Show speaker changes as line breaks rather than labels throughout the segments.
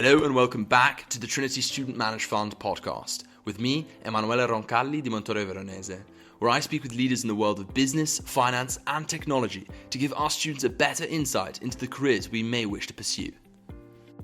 Hello and welcome back to the Trinity Student Managed Fund podcast with me, Emanuele Roncalli di Montorio-Veronese, where I speak with leaders in the world of business, finance and technology to give our students a better insight into the careers we may wish to pursue.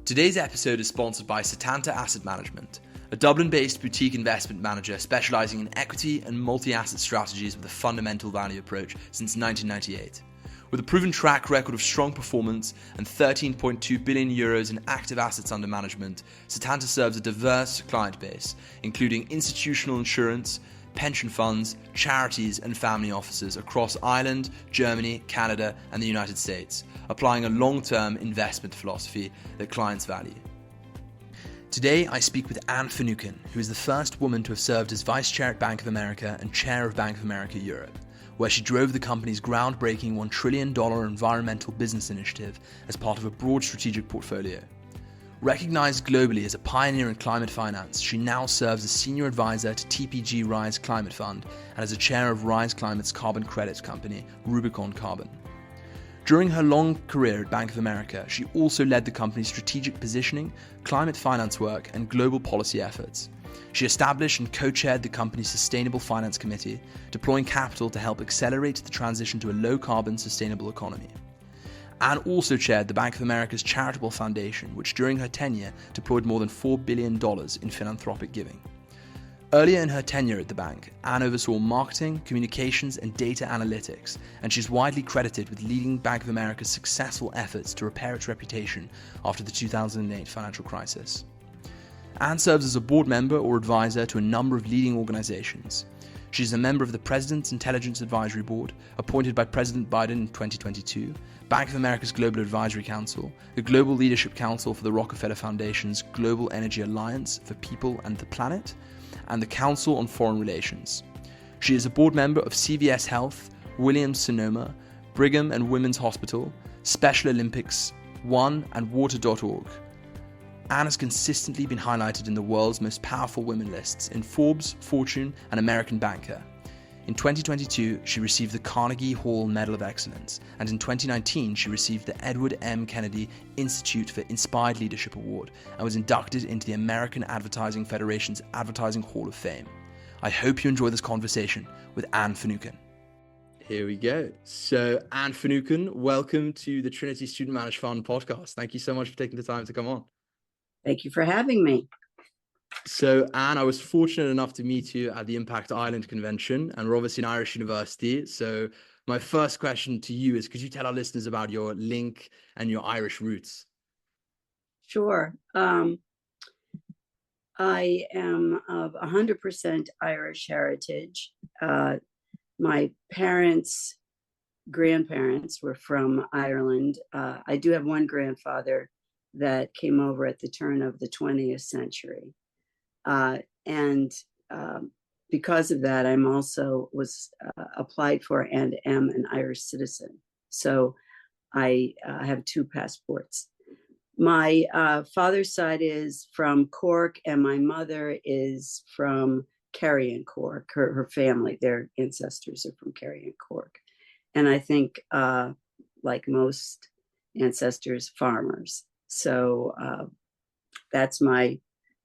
Today's episode is sponsored by Setanta Asset Management, a Dublin-based boutique investment manager specialising in equity and multi-asset strategies with a fundamental value approach since 1998. With a proven track record of strong performance and 13.2 billion euros in active assets under management, Setanta serves a diverse client base, including institutional insurance, pension funds, charities and family offices across Ireland, Germany, Canada and the United States, applying a long-term investment philosophy that clients value. Today, I speak with Anne Finucane, who is the first woman to have served as Vice Chair at Bank of America and Chair of Bank of America Europe, where she drove the company's groundbreaking $1 trillion environmental business initiative as part of a broad strategic portfolio. Recognized globally as a pioneer in climate finance, she now serves as Senior Advisor to TPG Rise Climate Fund and as a Chair of Rise Climate's carbon credit company, Rubicon Carbon. During her long career at Bank of America, she also led the company's strategic positioning, climate finance work, and global policy efforts. She established and co-chaired the company's Sustainable Finance Committee, deploying capital to help accelerate the transition to a low-carbon, sustainable economy. Anne also chaired the Bank of America's Charitable Foundation, which during her tenure deployed more than $4 billion in philanthropic giving. Earlier in her tenure at the bank, Anne oversaw marketing, communications, and data analytics, and she's widely credited with leading Bank of America's successful efforts to repair its reputation after the 2008 financial crisis. Anne serves as a board member or advisor to a number of leading organizations. She's a member of the President's Intelligence Advisory Board, appointed by President Biden in 2022, Bank of America's Global Advisory Council, the Global Leadership Council for the Rockefeller Foundation's Global Energy Alliance for People and the Planet, and the Council on Foreign Relations. She is a board member of CVS Health, Williams-Sonoma, Brigham and Women's Hospital, Special Olympics, One and Water.org. Anne has consistently been highlighted in the world's most powerful women lists in Forbes, Fortune, and American Banker. In 2022, she received the Carnegie Hall Medal of Excellence, and in 2019, she received the Edward M. Kennedy Institute for Inspired Leadership Award and was inducted into the American Advertising Federation's Advertising Hall of Fame. I hope you enjoy this conversation with Anne Finucane. Here we go. So, Anne Finucane, welcome to the Trinity Student Managed Fund podcast. Thank you so much for taking the time to come on.
Thank you for having me.
So, Anne, I was fortunate enough to meet you at the Impact Ireland convention, and we're obviously an Irish university. So my first question to you is, could you tell our listeners about your link and your Irish roots?
Sure. I am of 100% Irish heritage. My parents, grandparents were from Ireland. I do have one grandfather that came over at the turn of the 20th century. And because of that, I'm also was applied for and am an Irish citizen. So I have two passports. My father's side is from Cork, and my mother is from Kerry and Cork. Her family, their ancestors are from Kerry and Cork. And I think, like most ancestors, farmers. So that's my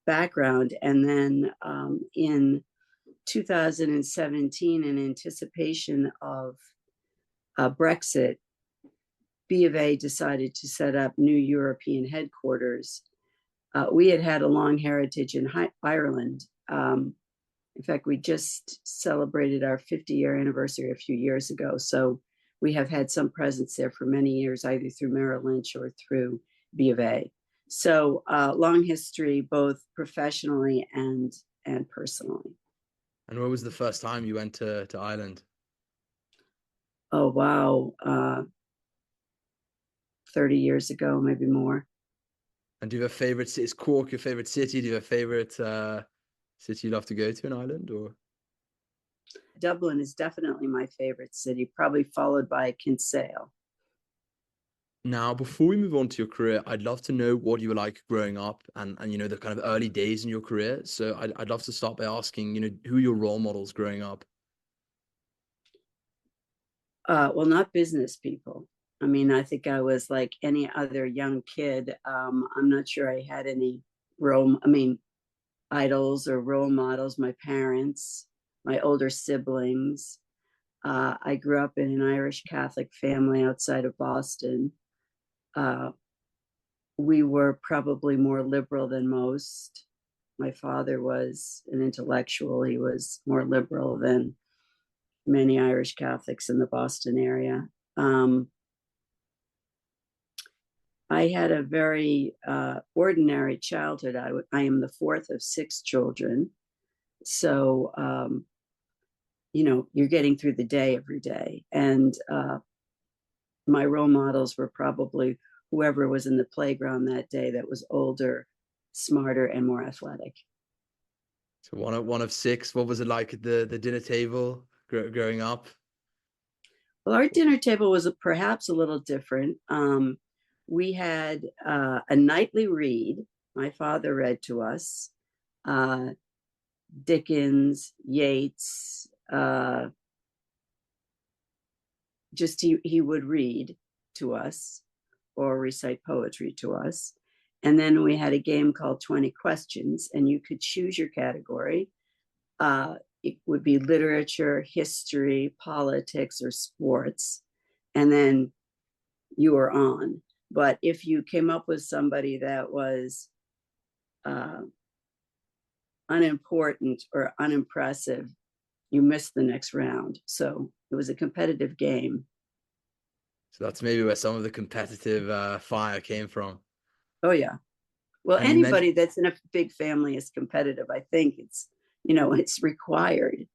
background. And then in 2017, in anticipation of Brexit, B of A decided to set up new European headquarters. We had a long heritage in Ireland. In fact, we just celebrated our 50-year anniversary a few years ago. So we have had some presence there for many years, either through Merrill Lynch or through B of A. So long history, both professionally and personally.
And when was the first time you went to Ireland?
Oh, wow. 30 years ago, maybe more.
And do you have a favorite city? Is Cork your favorite city? Do you have a favorite city you love to go to in Ireland? Or
Dublin is definitely my favorite city, probably followed by Kinsale.
Now, before we move on to your career, I'd love to know what you were like growing up and you know, the kind of early days in your career. So I'd love to start by asking, you know, who are your role models growing up?
Well, not business people. I mean, I think I was like any other young kid. I'm not sure I had any idols or role models. My parents, my older siblings. I grew up in an Irish Catholic family outside of Boston. Uh, we were probably more liberal than most. My father was an intellectual. He was more liberal than many Irish Catholics in the Boston area. I had a very ordinary childhood. I am the fourth of six children. So, you're getting through the day every day. And my role models were probably whoever was in the playground that day that was older, smarter, and more athletic.
So one of six. What was it like at the dinner table growing up?
Well, our dinner table was perhaps a little different. We had a nightly read. My father read to us Dickens, Yeats. He would read to us or recite poetry to us. And then we had a game called 20 Questions, and you could choose your category. It would be literature, history, politics, or sports. And then you were on. But if you came up with somebody that was unimportant or unimpressive, you missed the next round. So it was a competitive game.
So that's maybe where some of the competitive fire came from.
Oh, yeah. Well,
And
anybody that's in a big family is competitive. I think it's required.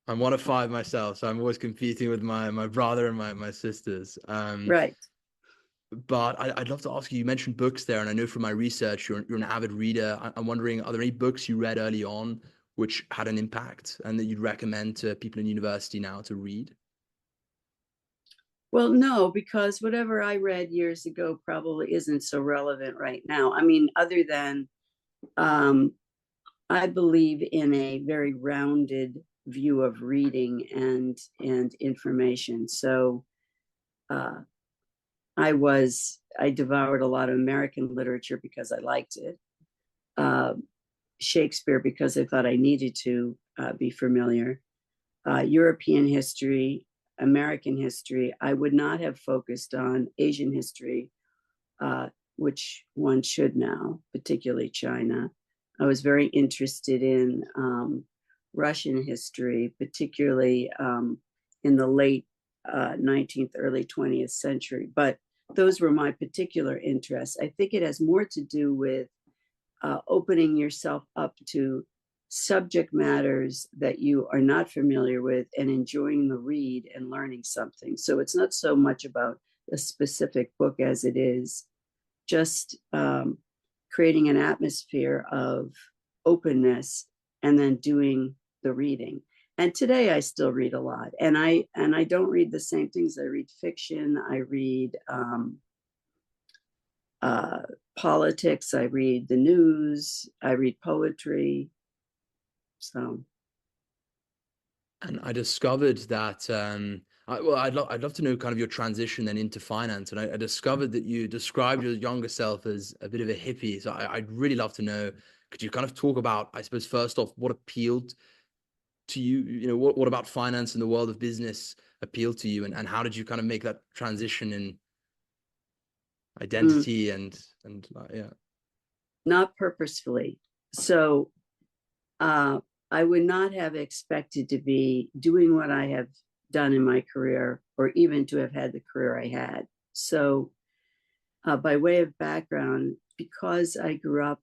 I'm one of five myself, so I'm always competing with my brother and my sisters.
Right.
But I'd love to ask you, you mentioned books there, and I know from my research, you're an avid reader. I'm wondering, are there any books you read early on which had an impact and that you'd recommend to people in university now to read?
Well, no, because whatever I read years ago probably isn't so relevant right now. I mean, other than I believe in a very rounded view of reading and information. So I devoured a lot of American literature because I liked it. Shakespeare because I thought I needed to be familiar. European history, American history. I would not have focused on Asian history, which one should now, particularly China. I was very interested in Russian history, particularly in the late 19th, early 20th century. But those were my particular interests. I think it has more to do with opening yourself up to subject matters that you are not familiar with and enjoying the read and learning something. So it's not so much about a specific book as it is just creating an atmosphere of openness and then doing the reading. And today I still read a lot, and I don't read the same things. I read fiction, I read politics, I read the news, I read poetry. So,
and I discovered that I'd love to know kind of your transition then into finance. And I discovered that you described your younger self as a bit of a hippie. So I'd really love to know, could you kind of talk about, I suppose, first off, what appealed to you? You know, what about finance and the world of business appealed to you, and how did you kind of make that transition in identity and yeah?
Not purposefully. So I would not have expected to be doing what I have done in my career, or even to have had the career I had. So by way of background, because I grew up,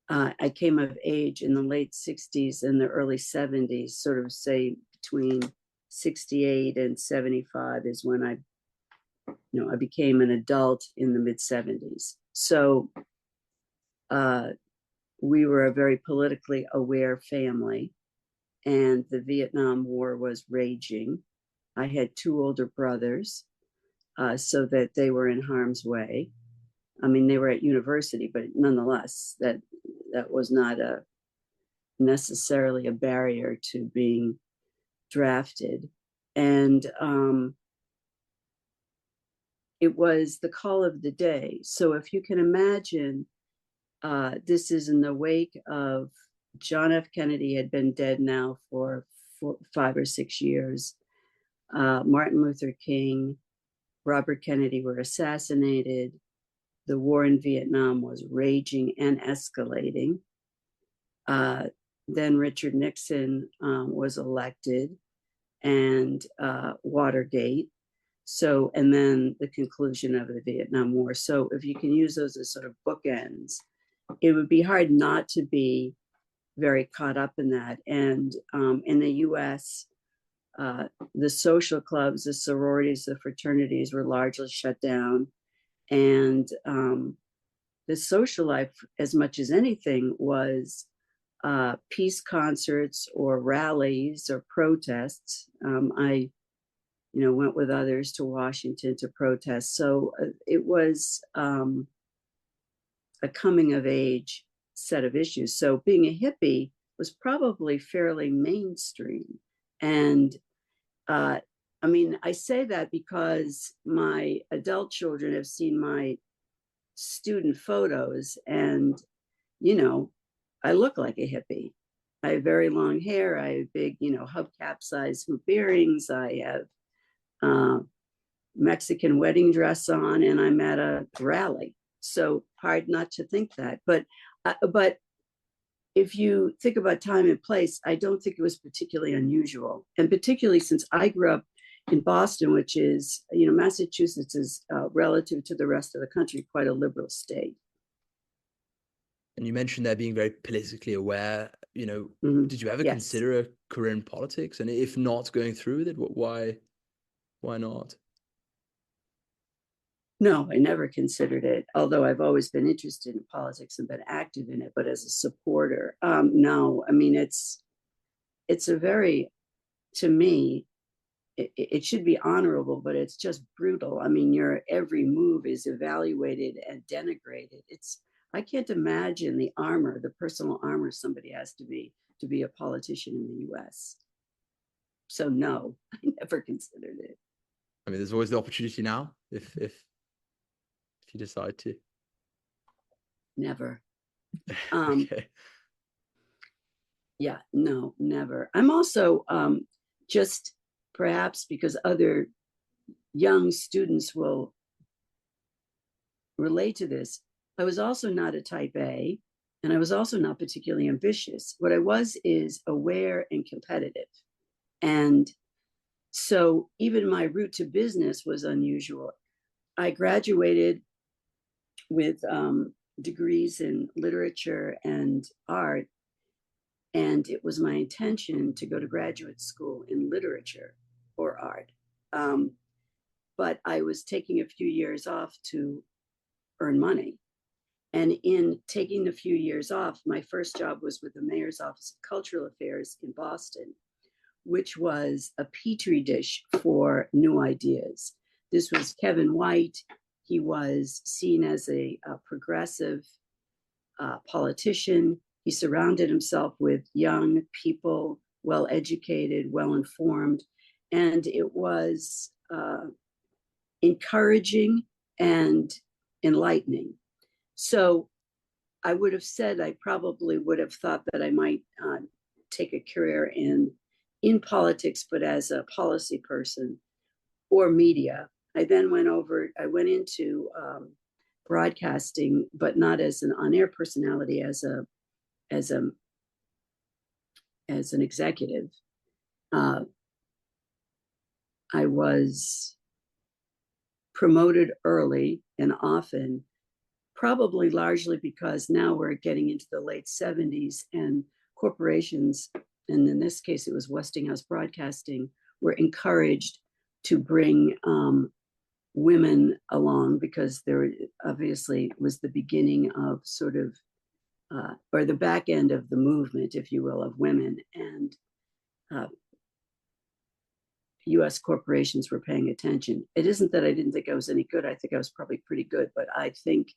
I came of age in the late 60s and the early 70s, sort of say between 68 and 75 is when I became an adult in the mid 70s. So we were a very politically aware family, and the Vietnam War was raging. I had two older brothers, so that they were in harm's way. I mean, they were at university, but nonetheless, that was not necessarily a barrier to being drafted. And it was the call of the day. So if you can imagine, this is in the wake of John F. Kennedy had been dead now for 5 or 6 years. Martin Luther King, Robert Kennedy were assassinated. The war in Vietnam was raging and escalating. Then Richard Nixon was elected, and Watergate. So, and then the conclusion of the Vietnam War. So if you can use those as sort of bookends, it would be hard not to be very caught up in that. And in the US, the social clubs, the sororities, the fraternities were largely shut down. And the social life, as much as anything, was peace concerts or rallies or protests. I went with others to Washington to protest. So it was a coming of age set of issues. So being a hippie was probably fairly mainstream. And I say that because my adult children have seen my student photos, and, I look like a hippie. I have very long hair. I have big, hubcap size hoop earrings. I have Mexican wedding dress on, and I'm at a rally. So hard not to think that. But if you think about time and place, I don't think it was particularly unusual. And particularly since I grew up in Boston, which is, Massachusetts is relative to the rest of the country, quite a liberal state.
And you mentioned there being very politically aware. Did you ever
Yes.
consider a career in politics? And if not, going through with it, why not?
No, I never considered it, although I've always been interested in politics and been active in it, but as a supporter, no. It's a very, to me, it should be honorable, but it's just brutal. Your every move is evaluated and denigrated. I can't imagine the personal armor somebody has to be a politician in the US. So no, I never considered it.
There's always the opportunity now if you decide to.
Never.
Okay.
Yeah, no, never. I'm also just perhaps because other young students will relate to this. I was also not a type A, and I was also not particularly ambitious. What I was is aware and competitive. And so even my route to business was unusual. I graduated with degrees in literature and art, and it was my intention to go to graduate school in literature or art. But I was taking a few years off to earn money. And in taking the few years off, my first job was with the Mayor's Office of Cultural Affairs in Boston, which was a petri dish for new ideas. This was Kevin White. He was seen as a progressive politician. He surrounded himself with young people, well-educated, well-informed, and it was encouraging and enlightening. So I would have said, I probably would have thought that I might take a career in politics, but as a policy person or media. I then went into broadcasting, but not as an on-air personality, as an executive. I was promoted early and often, probably largely because now we're getting into the late 70s and corporations, and in this case it was Westinghouse Broadcasting, were encouraged to bring women along, because there obviously was the beginning of sort of, or the back end of the movement, if you will, of women. And US corporations were paying attention. It isn't that I didn't think I was any good. I think I was probably pretty good, but I think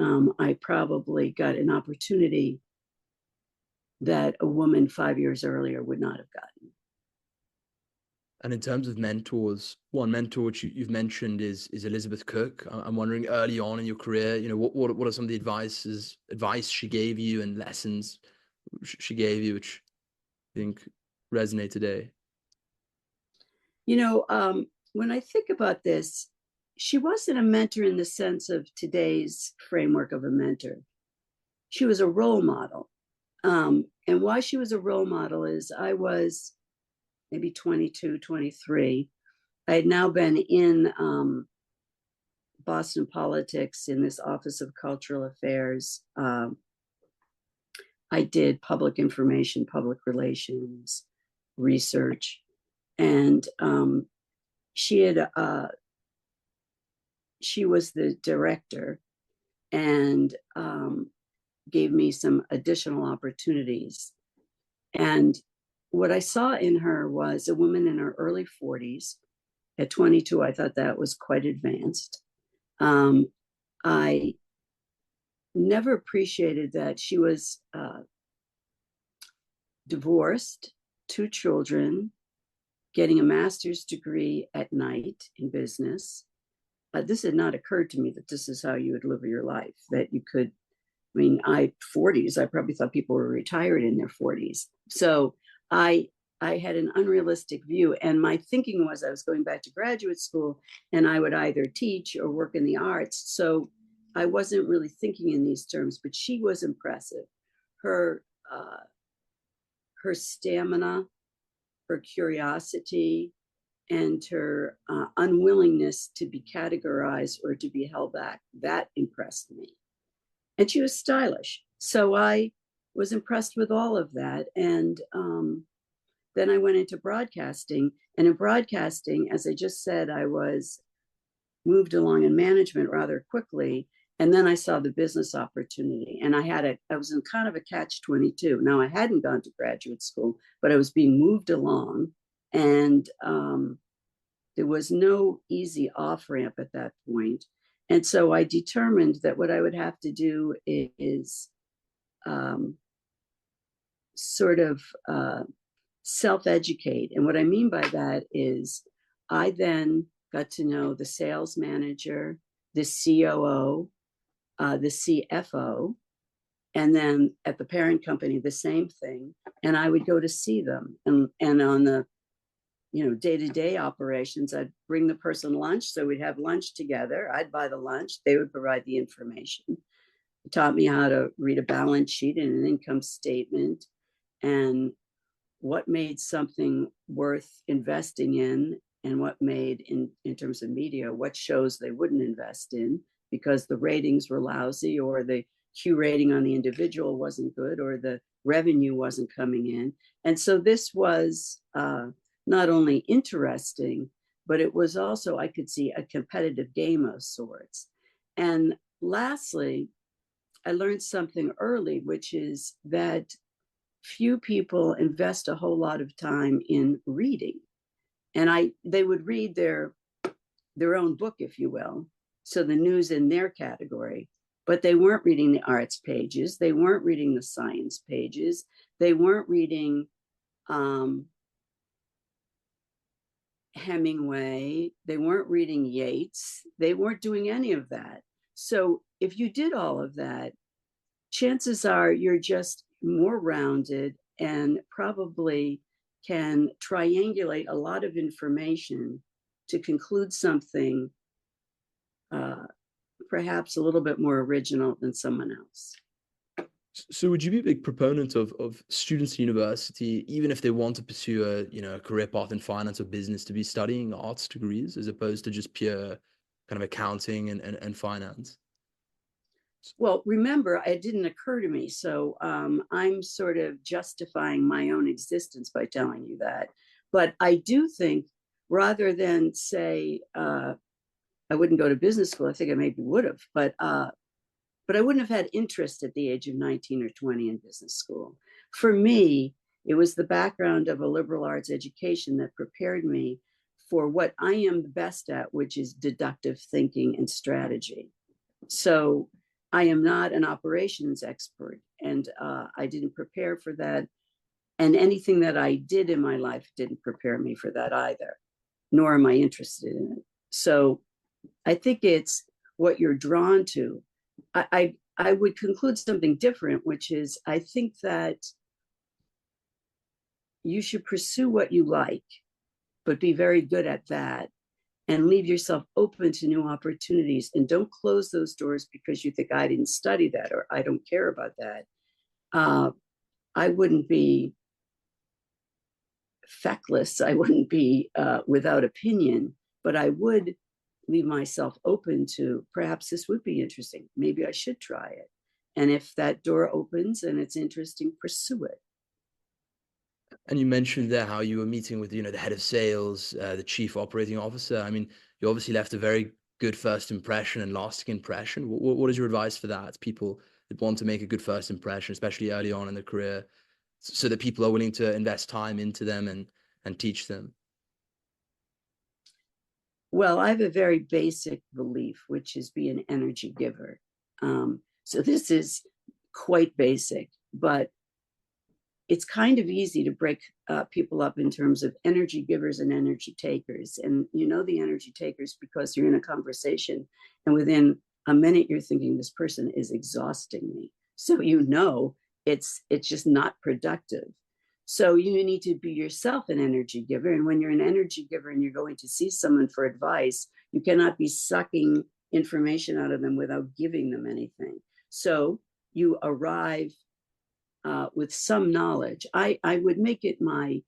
I probably got an opportunity that a woman 5 years earlier would not have gotten.
And in terms of mentors, one mentor which you've mentioned is Elizabeth Cook. I'm wondering, early on in your career, what are some of the advice she gave you and lessons she gave you, which I think resonate today?
When I think about this, she wasn't a mentor in the sense of today's framework of a mentor. She was a role model. And why she was a role model is I was maybe 22, 23. I had now been in Boston politics in this Office of Cultural Affairs. I did public information, public relations, research, and she was the director and gave me some additional opportunities. And what I saw in her was a woman in her early 40s. At 22, I thought that was quite advanced. I never appreciated that she was divorced, 2 children, getting a master's degree at night in business. This had not occurred to me that this is how you would live your life, that you could, 40s, I probably thought people were retired in their 40s. So I had an unrealistic view, and my thinking was I was going back to graduate school and I would either teach or work in the arts. So I wasn't really thinking in these terms, but she was impressive. Her stamina, her curiosity, and her unwillingness to be categorized or to be held back, that impressed me. And she was stylish. So I was impressed with all of that. And then I went into broadcasting. And in broadcasting, as I just said, I was moved along in management rather quickly. And then I saw the business opportunity. And I was in kind of a catch-22. Now, I hadn't gone to graduate school, but I was being moved along. And there was no easy off-ramp at that point. And so I determined that what I would have to do is sort of self-educate. And what I mean by that is I then got to know the sales manager, the COO, the CFO, and then at the parent company, the same thing. And I would go to see them. And on the day-to-day operations, I'd bring the person lunch. So we'd have lunch together. I'd buy the lunch. They would provide the information. It taught me how to read a balance sheet and an income statement and what made something worth investing in and what made, in terms of media, what shows they wouldn't invest in because the ratings were lousy or the Q rating on the individual wasn't good or the revenue wasn't coming in. And so this was not only interesting, but it was also, I could see, a competitive game of sorts. And lastly, I learned something early, which is that few people invest a whole lot of time in reading. And they would read their own book, if you will, so the news in their category, but they weren't reading the arts pages. They weren't reading the science pages. They weren't reading Hemingway. They weren't reading Yeats. They weren't doing any of that. So if you did all of that, chances are you're just more rounded and probably can triangulate a lot of information to conclude something perhaps a little bit more original than someone else.
So would you be a big proponent of students at university, even if they want to pursue a career path in finance or business, to be studying arts degrees as opposed to just pure kind of accounting and finance?
Well, remember, it didn't occur to me. So I'm sort of justifying my own existence by telling you that. But I do think rather than say I wouldn't go to business school, I think I maybe would have, but I wouldn't have had interest at the age of 19 or 20 in business school. For me, it was the background of a liberal arts education that prepared me for what I am the best at, which is deductive thinking and strategy. So I am not an operations expert, and I didn't prepare for that. And anything that I did in my life didn't prepare me for that either, nor am I interested in it. So I think it's what you're drawn to. I would conclude something different, which is I think that you should pursue what you like, but be very good at that and leave yourself open to new opportunities. And don't close those doors because you think I didn't study that or I don't care about that. I wouldn't be feckless. I wouldn't be without opinion, but I would leave myself open to perhaps this would be interesting. Maybe I should try it. And if that door opens and it's interesting, pursue it.
And you mentioned there how you were meeting with, the head of sales, the chief operating officer. I mean, you obviously left a very good first impression and lasting impression. What is your advice for that? People that want to make a good first impression, especially early on in their career, so that people are willing to invest time into them and teach them?
Well, I have a very basic belief, which is be an energy giver. So this is quite basic, but it's kind of easy to break people up in terms of energy givers and energy takers. And you know the energy takers because you're in a conversation and within a minute you're thinking this person is exhausting me. So you know it's just not productive. So you need to be yourself an energy giver. And when you're an energy giver and you're going to see someone for advice, you cannot be sucking information out of them without giving them anything. So you arrive with some knowledge. I would make it my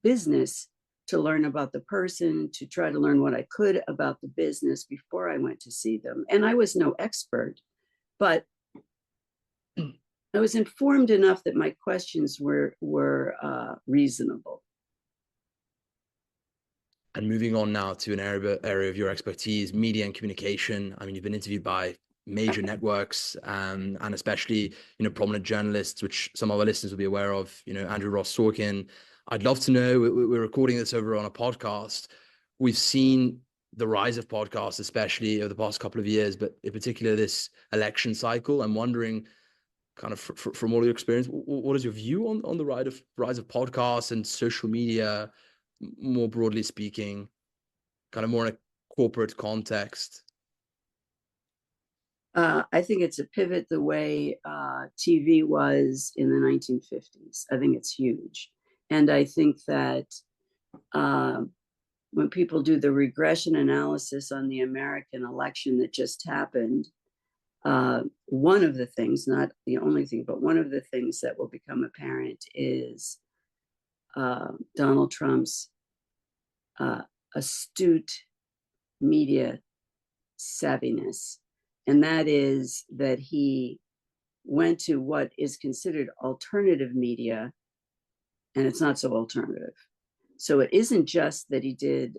business to learn about the person, to try to learn what I could about the business before I went to see them. And I was no expert, but I was informed enough that my questions were reasonable.
And moving on now to an area of your expertise, media and communication. I mean, you've been interviewed by major networks and especially, prominent journalists, which some of our listeners will be aware of, Andrew Ross Sorkin. I'd love to know, we're recording this over on a podcast. We've seen the rise of podcasts, especially over the past couple of years, but in particular this election cycle. I'm wondering, kind of from all your experience, what is your view on the rise of podcasts and social media, more broadly speaking, kind of more in a corporate context?
I think it's a pivot the way TV was in the 1950s. I think it's huge. And I think that when people do the regression analysis on the American election that just happened, one of the things, not the only thing, but one of the things that will become apparent is Donald Trump's astute media savviness. And that is that he went to what is considered alternative media, and it's not so alternative. So it isn't just that he did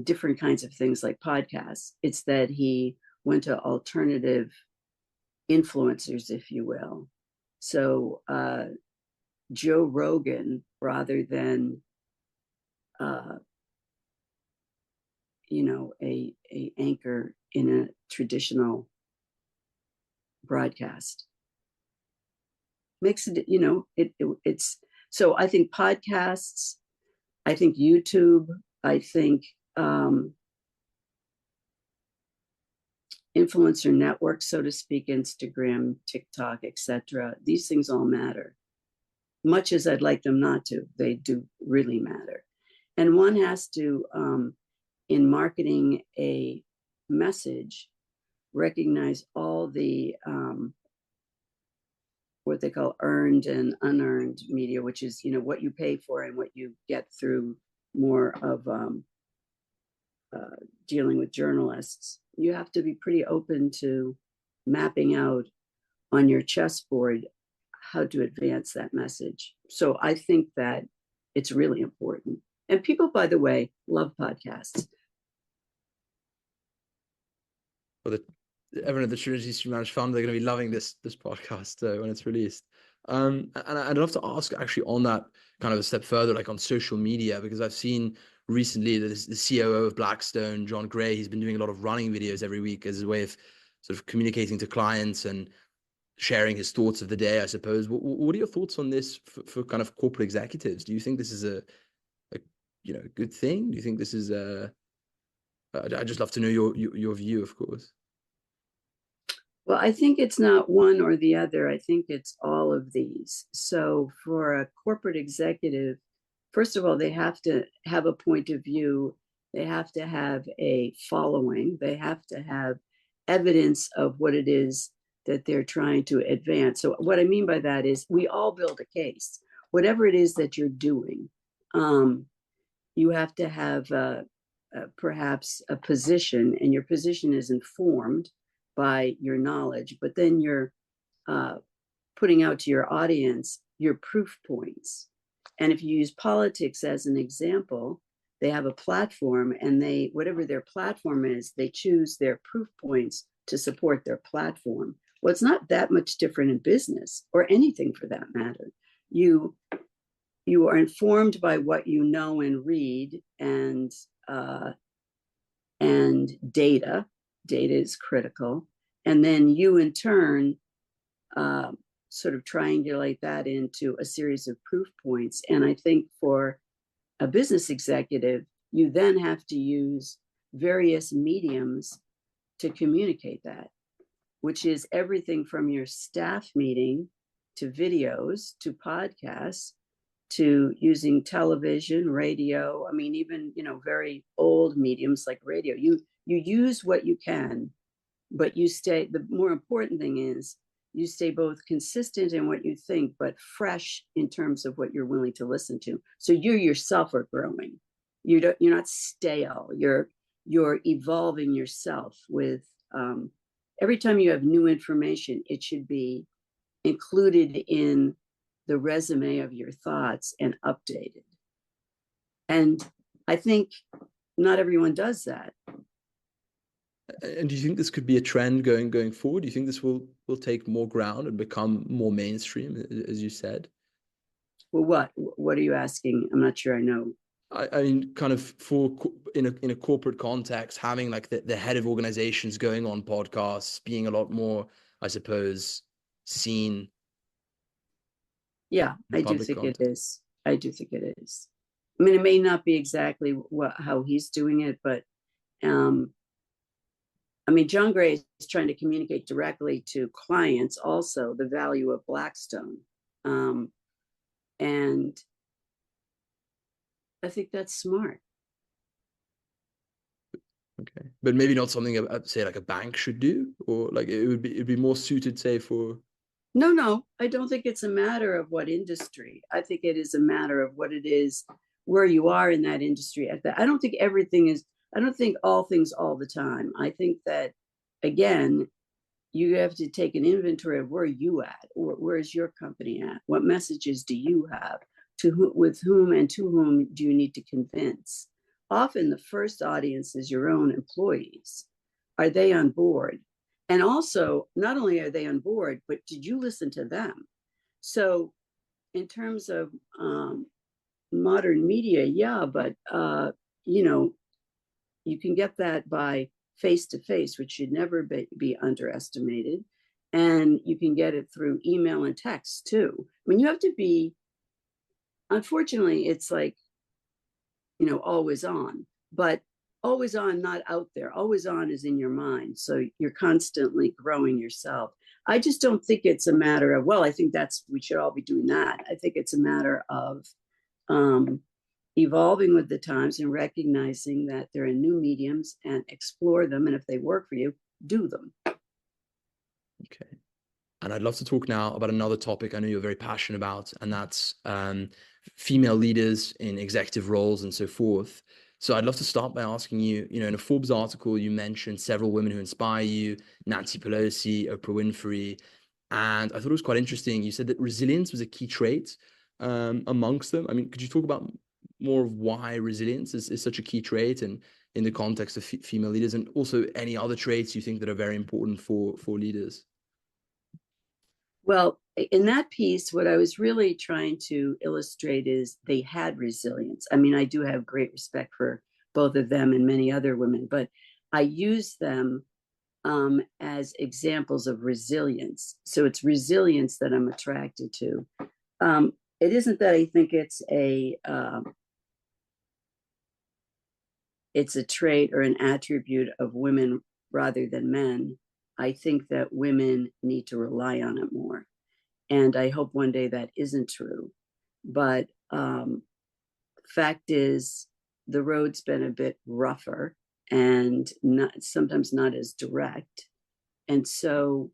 different kinds of things like podcasts. It's that he went to alternative influencers, if you will. So Joe Rogan, rather than a anchor in a traditional broadcast, makes it, it's so I think podcasts, I think YouTube, I think influencer networks, so to speak, Instagram, TikTok, etc. These things all matter. Much as I'd like them not to, they do really matter. And one has to, in marketing a message, recognize all the what they call earned and unearned media, which is what you pay for and what you get through more of dealing with journalists. You have to be pretty open to mapping out on your chessboard how to advance that message. So I think that it's really important. And people, by the way, love podcasts.
Well, everyone at the Trinity SMF Managed Fund, they're going to be loving this podcast when it's released. And I'd love to ask actually on that kind of a step further, like on social media, because I've seen recently that the COO of Blackstone, John Gray, he's been doing a lot of running videos every week as a way of sort of communicating to clients and sharing his thoughts of the day, I suppose. What are your thoughts on this for kind of corporate executives? Do you think this is a good thing? Do you think this is I'd just love to know your view, of course.
Well, I think it's not one or the other. I think it's all of these. So for a corporate executive, first of all, they have to have a point of view. They have to have a following. They have to have evidence of what it is that they're trying to advance. So what I mean by that is we all build a case. Whatever it is that you're doing, you have to have perhaps a position, and your position is informed by your knowledge, but then you're putting out to your audience your proof points. And if you use politics as an example, they have a platform, and whatever their platform is, they choose their proof points to support their platform. Well, it's not that much different in business or anything for that matter. You are informed by what you know and read, and data. Data is critical. And then you, in turn, sort of triangulate that into a series of proof points. And I think for a business executive, you then have to use various mediums to communicate that, which is everything from your staff meeting to videos to podcasts to using television, radio. I mean, even, very old mediums like radio. You use what you can, but the more important thing is you stay both consistent in what you think, but fresh in terms of what you're willing to listen to. So you yourself are growing. You're not stale. You're evolving yourself with every time you have new information, it should be included in the resume of your thoughts and updated. And I think not everyone does that.
And do you think this could be a trend going forward? Do you think this will take more ground and become more mainstream, as you said?
Well, what are you asking? I'm not sure I know.
I mean, kind of in a corporate context, having like the head of organizations going on podcasts, being a lot more, I suppose, seen.
Yeah, I do think it is. I do think it is. I mean, it may not be exactly how he's doing it, but I mean, John Gray is trying to communicate directly to clients also the value of Blackstone. And I think that's smart.
Okay. But maybe not something say like a bank should do, or like it'd be more suited, say, for.
No, I don't think it's a matter of what industry. I think it is a matter of what it is, where you are in that industry. I don't think I don't think all things all the time. I think that, again, you have to take an inventory of where you at, or where is your company at? What messages do you have? With whom and to whom do you need to convince? Often the first audience is your own employees. Are they on board? And also, not only are they on board, but did you listen to them? So in terms of modern media, yeah, but, you can get that by face-to-face, which should never be underestimated. And you can get it through email and text too. I mean, you have to be, unfortunately, it's like, always on, but always on, not out there. Always on is in your mind. So you're constantly growing yourself. I just don't think it's a matter of, well, I think we should all be doing that. I think it's a matter of evolving with the times and recognizing that there are new mediums and explore them. And if they work for you, do them.
Okay. And I'd love to talk now about another topic I know you're very passionate about, and that's female leaders in executive roles and so forth. So I'd love to start by asking you, in a Forbes article, you mentioned several women who inspire you, Nancy Pelosi, Oprah Winfrey. And I thought it was quite interesting. You said that resilience was a key trait amongst them. I mean, could you talk about more of why resilience is such a key trait, and in the context of female leaders, and also any other traits you think that are very important for leaders?
Well, in that piece, what I was really trying to illustrate is they had resilience. I mean, I do have great respect for both of them and many other women, but I use them as examples of resilience. So it's resilience that I'm attracted to. It isn't that I think it's a trait or an attribute of women rather than men. I think that women need to rely on it more. And I hope one day that isn't true. But fact is, the road's been a bit rougher and sometimes not as direct. And so,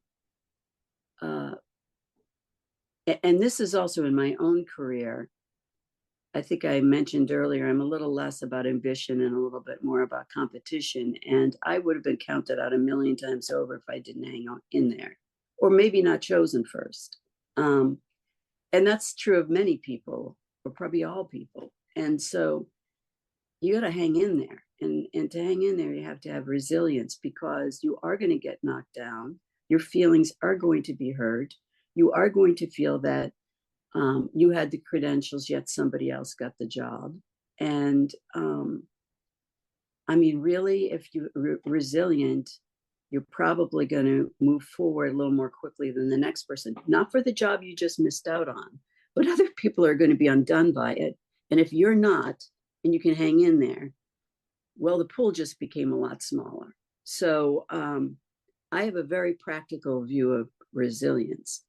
and this is also in my own career. I think I mentioned earlier, I'm a little less about ambition and a little bit more about competition. And I would have been counted out a million times over if I didn't hang on in there, or maybe not chosen first. And that's true of many people, or probably all people. And so you got to hang in there. And to hang in there, you have to have resilience, because you are going to get knocked down. Your feelings are going to be hurt. You are going to feel that you had the credentials, yet somebody else got the job. And I mean, really, if you're resilient, you're probably going to move forward a little more quickly than the next person, not for the job you just missed out on, but other people are going to be undone by it. And if you're not, and you can hang in there, well, the pool just became a lot smaller. So I have a very practical view of resilience.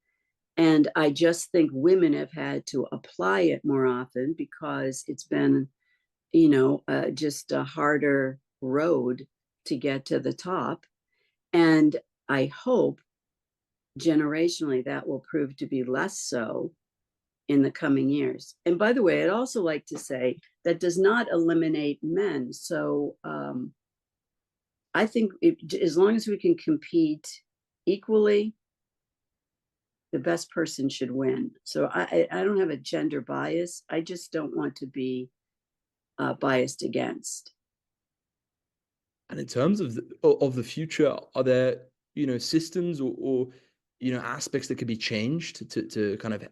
And I just think women have had to apply it more often, because it's been, just a harder road to get to the top. And I hope generationally that will prove to be less so in the coming years. And by the way, I'd also like to say that does not eliminate men. So I think as long as we can compete equally, the best person should win. So I don't have a gender bias. I just don't want to be biased against.
And in terms of the future, are there systems or aspects that could be changed to kind of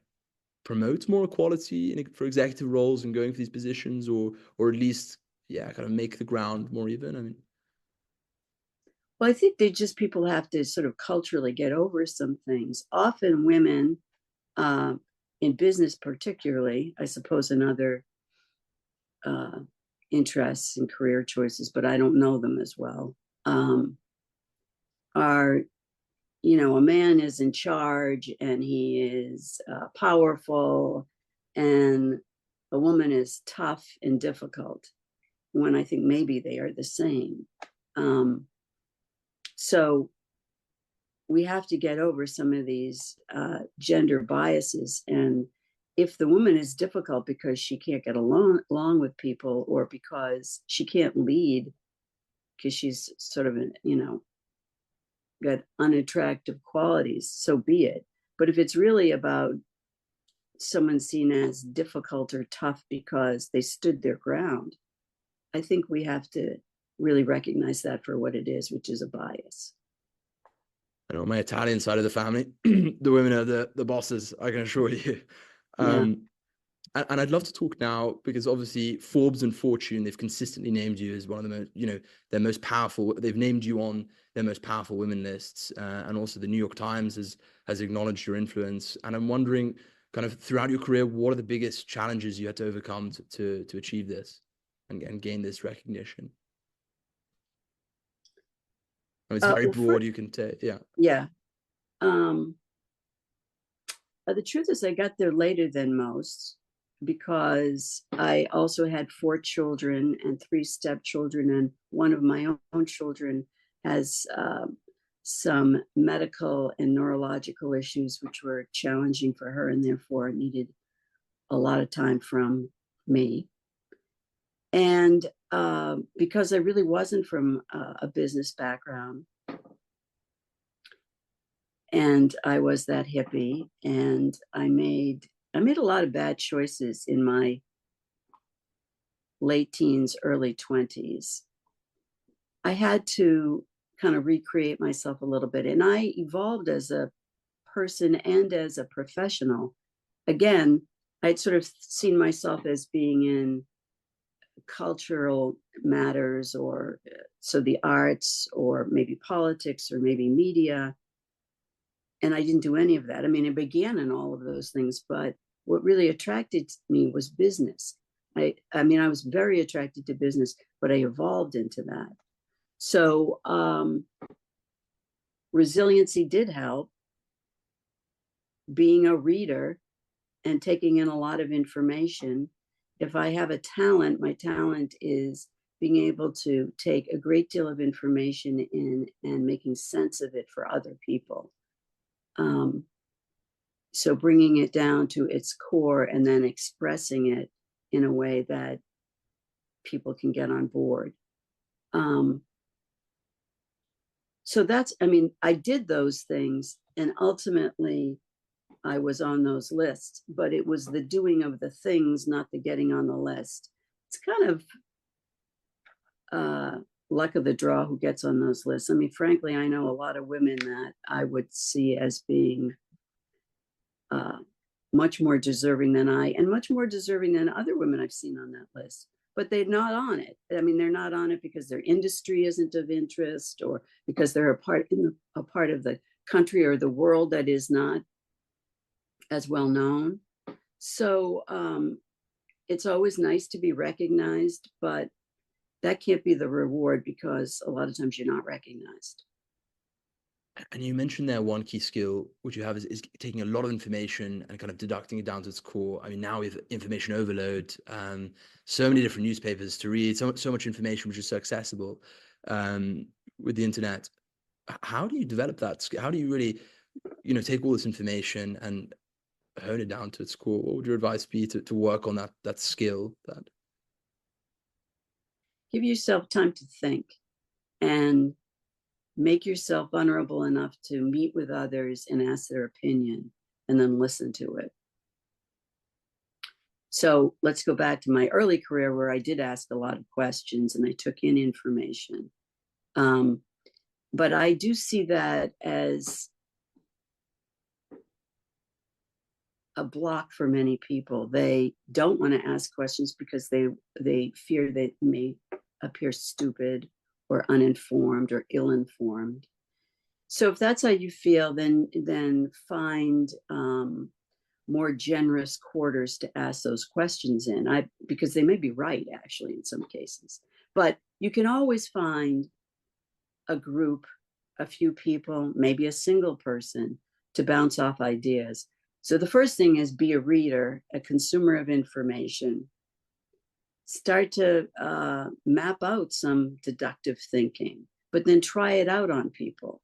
promote more equality for executive roles and going for these positions, or at least kind of make the ground more even? I mean,
well, I think people have to sort of culturally get over some things. Often women, in business particularly, I suppose in other interests and career choices, but I don't know them as well, are, a man is in charge and he is powerful, and a woman is tough and difficult, when I think maybe they are the same. So we have to get over some of these gender biases. And if the woman is difficult because she can't get along with people, or because she can't lead because she's sort of, got unattractive qualities, so be it. But if it's really about someone seen as difficult or tough because they stood their ground, I think we have to really recognize that for what it is, which is a bias.
I know, on my Italian side of the family, the women are the bosses, I can assure you. And I'd love to talk now, because obviously Forbes and Fortune, they've consistently named you as one of the most, their most powerful. They've named you on their most powerful women lists, and also the New York Times has acknowledged your influence. And I'm wondering, kind of throughout your career, what are the biggest challenges you had to overcome to achieve this and gain this recognition? I mean, it's very broad. You can take,
yeah. The truth is, I got there later than most, because I also had 4 children and 3 stepchildren, and one of my own children has some medical and neurological issues, which were challenging for her, and therefore needed a lot of time from me. And because I really wasn't from a business background, and I was that hippie, and I made a lot of bad choices in my late teens, early 20s. I had to kind of recreate myself a little bit, and I evolved as a person and as a professional. Again, I'd sort of seen myself as being in cultural matters, or so the arts, or maybe politics, or maybe media. And I didn't do any of that. I mean, it began in all of those things, but what really attracted me was business. I mean, I was very attracted to business, but I evolved into that. So resiliency did help. Being a reader and taking in a lot of information. If I have a talent, my talent is being able to take a great deal of information in and making sense of it for other people. So bringing it down to its core and then expressing it in a way that people can get on board. So that's, I mean, I did those things, and ultimately I was on those lists, but it was the doing of the things, not the getting on the list. It's kind of luck of the draw who gets on those lists. I mean, frankly, I know a lot of women that I would see as being much more deserving than I, and much more deserving than other women I've seen on that list, but they're not on it. I mean, they're not on it because their industry isn't of interest, or because they're a part of the country or the world that is not as well known. So it's always nice to be recognized, but that can't be the reward, because a lot of times you're not recognized.
And you mentioned there one key skill which you have is taking a lot of information and kind of deducting it down to its core. I mean, now we have information overload, so many different newspapers to read, so much information which is so accessible with the internet. How do you develop that skill? How do you really, take all this information and hone it down to its core? What would your advice be to work on that skill?
Give yourself time to think, and make yourself vulnerable enough to meet with others and ask their opinion, and then listen to it. So let's go back to my early career, where I did ask a lot of questions and I took in information. But I do see that as a block for many people. They don't want to ask questions because they fear they may appear stupid or uninformed or ill-informed. So if that's how you feel, then find more generous quarters to ask those questions in, because they may be right, actually, in some cases. But you can always find a group, a few people, maybe a single person, to bounce off ideas. So the first thing is be a reader, a consumer of information. Start to map out some deductive thinking, but then try it out on people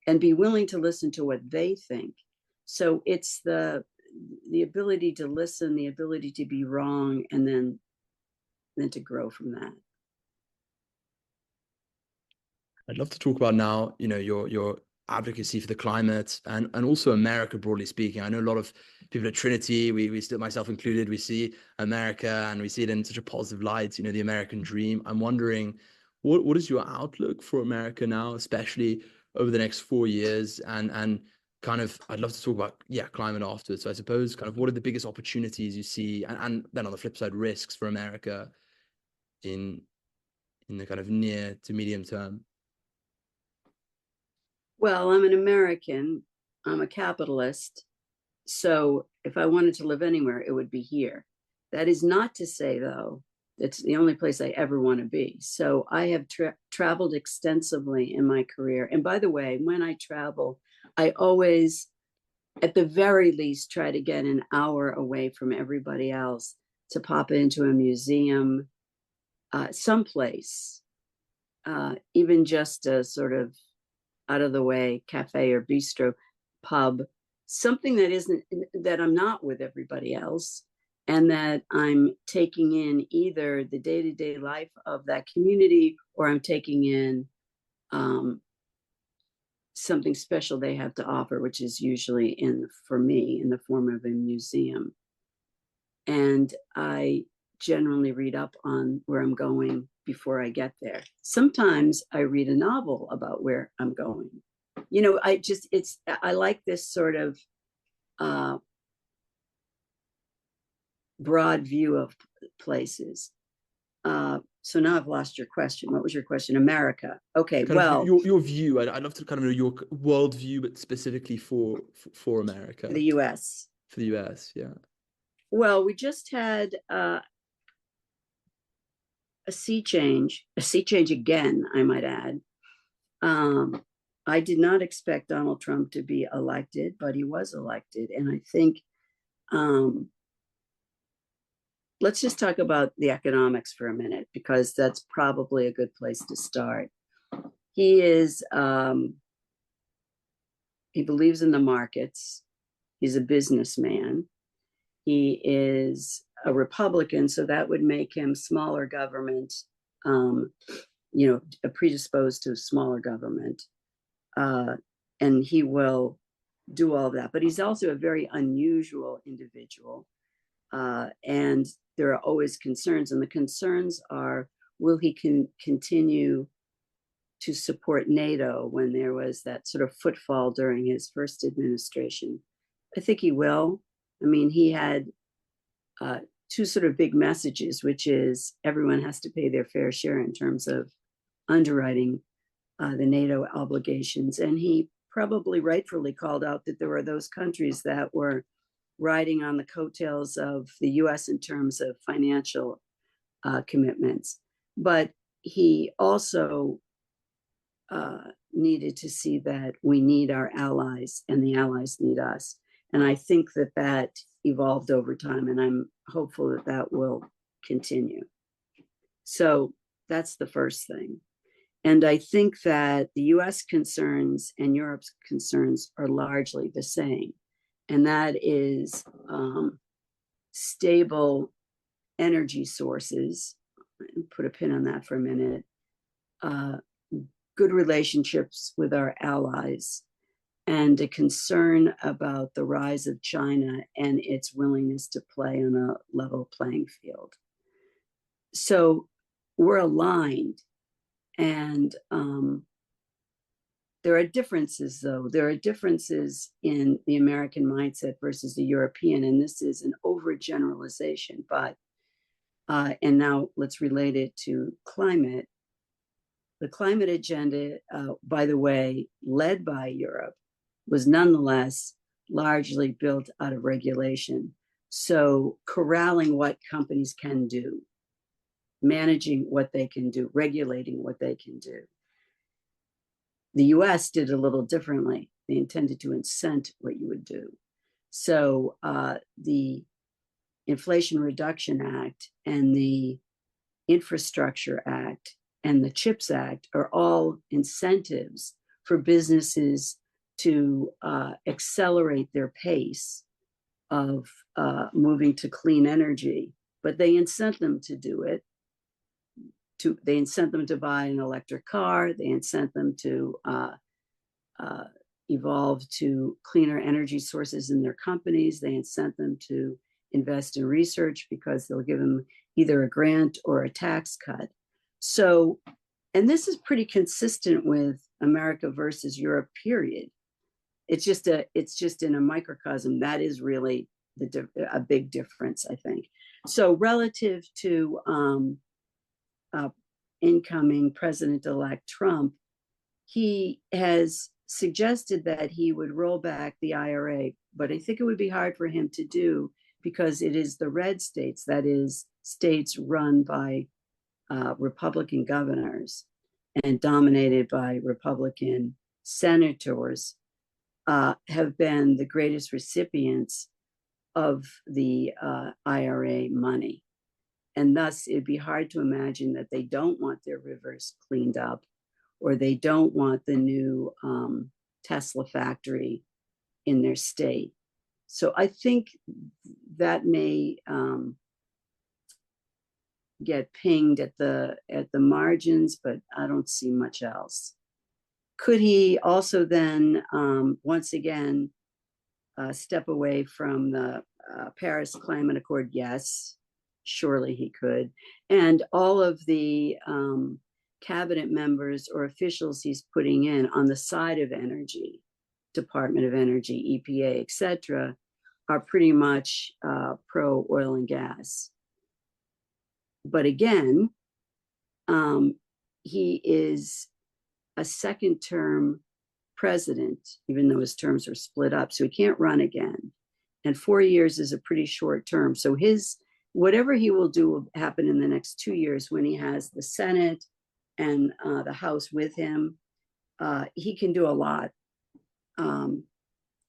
and be willing to listen to what they think. So it's the ability to listen, the ability to be wrong, and then to grow from that.
I'd love to talk about now, your advocacy for the climate and also America, broadly speaking. I know a lot of people at Trinity, we still, myself included, we see America and we see it in such a positive light, the American dream. I'm wondering, what is your outlook for America now, especially over the next 4 years? And kind of, I'd love to talk about, climate afterwards. So I suppose kind of what are the biggest opportunities you see, and then on the flip side, risks for America in the kind of near to medium term?
Well, I'm an American, I'm a capitalist. So if I wanted to live anywhere, it would be here. That is not to say, though, it's the only place I ever want to be. So I have traveled extensively in my career. And by the way, when I travel, I always, at the very least, try to get an hour away from everybody else, to pop into a museum, someplace, even just a sort of out of the way cafe or bistro, pub, something that I'm not with everybody else, and that I'm taking in either the day-to-day life of that community, or I'm taking in something special they have to offer, which is usually for me in the form of a museum. And I generally read up on where I'm going before I get there. Sometimes I read a novel about where I'm going. I like this sort of broad view of places. So now I've lost your question. What was your question? America. Okay,
Kind
well,
of your view. I'd love to kind of know your world view, but specifically for America,
the US.
for the US. Yeah.
Well, we just had a sea change again, I might add. I did not expect Donald Trump to be elected, but he was elected. And I think, let's just talk about the economics for a minute, because that's probably a good place to start. He is, he believes in the markets. He's a businessman. He is a Republican, so that would make him smaller government, predisposed to smaller government. And he will do all of that. But he's also a very unusual individual. And there are always concerns. And the concerns are, will he continue to support NATO when there was that sort of footfall during his first administration? I think he will. I mean, he had two sort of big messages, which is everyone has to pay their fair share in terms of underwriting the NATO obligations. And he probably rightfully called out that there were those countries that were riding on the coattails of the US in terms of financial commitments. But he also needed to see that we need our allies and the allies need us. And I think that evolved over time, and I'm hopeful that that will continue. So that's the first thing. And I think that the US concerns and Europe's concerns are largely the same. And that is stable energy sources. Put a pin on that for a minute. Good relationships with our allies, and a concern about the rise of China and its willingness to play on a level playing field. So we're aligned. And there are differences, though. There are differences in the American mindset versus the European, and this is an overgeneralization. But and now let's relate it to climate. The climate agenda, by the way, led by Europe, was nonetheless largely built out of regulation. So corralling what companies can do, managing what they can do, regulating what they can do. The US did a little differently. They intended to incent what you would do. So the Inflation Reduction Act and the Infrastructure Act and the CHIPS Act are all incentives for businesses to accelerate their pace of moving to clean energy, but they incent them to do it. They incent them to buy an electric car. They incent them to evolve to cleaner energy sources in their companies. They incent them to invest in research because they'll give them either a grant or a tax cut. So, and this is pretty consistent with America versus Europe, period. It's just in a microcosm. That is really a big difference, I think. So relative to incoming President-elect Trump, he has suggested that he would roll back the IRA, but I think it would be hard for him to do because it is the red states, that is, states run by Republican governors and dominated by Republican senators, have been the greatest recipients of the IRA money. And thus, it'd be hard to imagine that they don't want their rivers cleaned up, or they don't want the new Tesla factory in their state. So I think that may get pinged at the margins, but I don't see much else. Could he also then once again step away from the Paris Climate Accord? Yes, surely he could. And all of the cabinet members or officials he's putting in on the side of energy, Department of Energy, EPA, etc., are pretty much pro oil and gas. But again, he is a second term president, even though his terms are split up. So he can't run again. And 4 years is a pretty short term. So whatever he will do will happen in the next 2 years when he has the Senate and the House with him. He can do a lot. And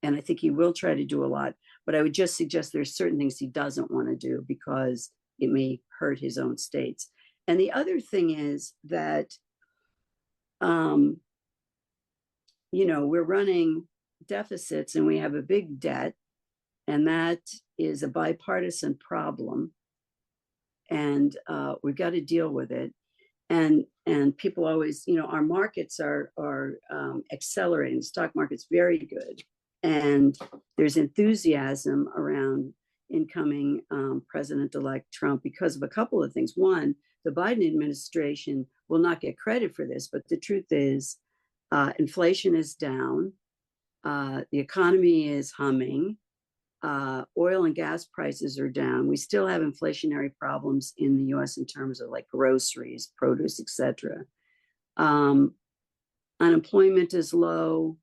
I think he will try to do a lot. But I would just suggest there's certain things he doesn't want to do because it may hurt his own states. And the other thing is that, we're running deficits and we have a big debt, and that is a bipartisan problem. And we've got to deal with it. And people always, our markets are accelerating. The stock market's very good. And there's enthusiasm around incoming President-elect Trump because of a couple of things. One, the Biden administration will not get credit for this, but the truth is inflation is down. The economy is humming. Oil and gas prices are down. We still have inflationary problems in the US in terms of like groceries, produce, etc. Unemployment is low,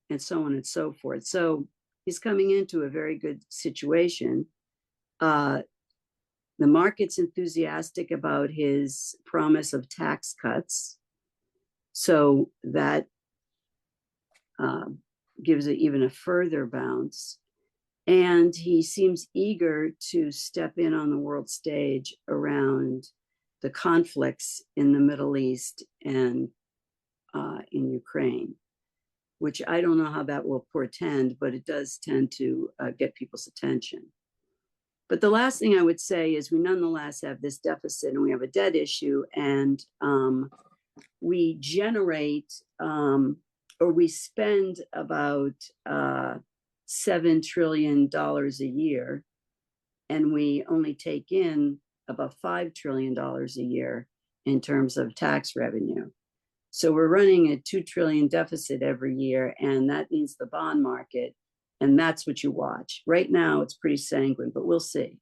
and so on and so forth. So he's coming into a very good situation. The market's enthusiastic about his promise of tax cuts. So that gives it even a further bounce. And he seems eager to step in on the world stage around the conflicts in the Middle East and in Ukraine, which I don't know how that will portend, but it does tend to get people's attention. But the last thing I would say is we nonetheless have this deficit and we have a debt issue, and we generate or we spend about $7 trillion a year, and we only take in about $5 trillion a year in terms of tax revenue. So we're running a $2 trillion deficit every year, and that means the bond market, and that's what you watch. Right now, it's pretty sanguine, but we'll see.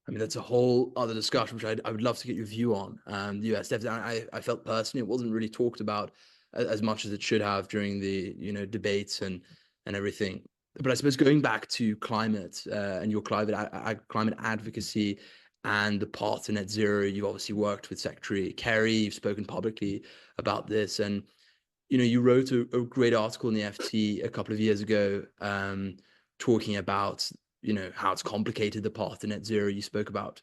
I mean, that's a whole other discussion, which I would love to get your view on. The US deficit, I felt personally it wasn't really talked about as much as it should have during the debates and everything. But I suppose going back to climate and your climate advocacy and the path to net zero, you've obviously worked with Secretary Kerry, you've spoken publicly about this, and you wrote a great article in the FT a couple of years ago talking about how it's complicated, the path to net zero. You spoke about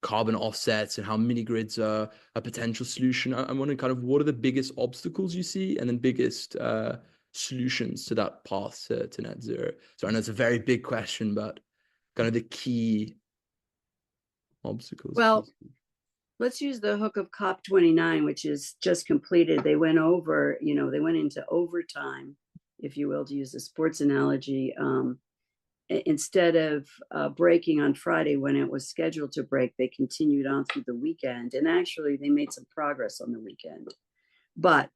carbon offsets and how mini grids are a potential solution. I'm wondering kind of what are the biggest obstacles you see and then biggest solutions to that path to net zero. So I know it's a very big question, but kind of the key obstacles.
Well, let's use the hook of COP29, which is just completed. They went over, they went into overtime, if you will, to use a sports analogy. Instead of breaking on Friday when it was scheduled to break, they continued on through the weekend. And actually, they made some progress on the weekend. But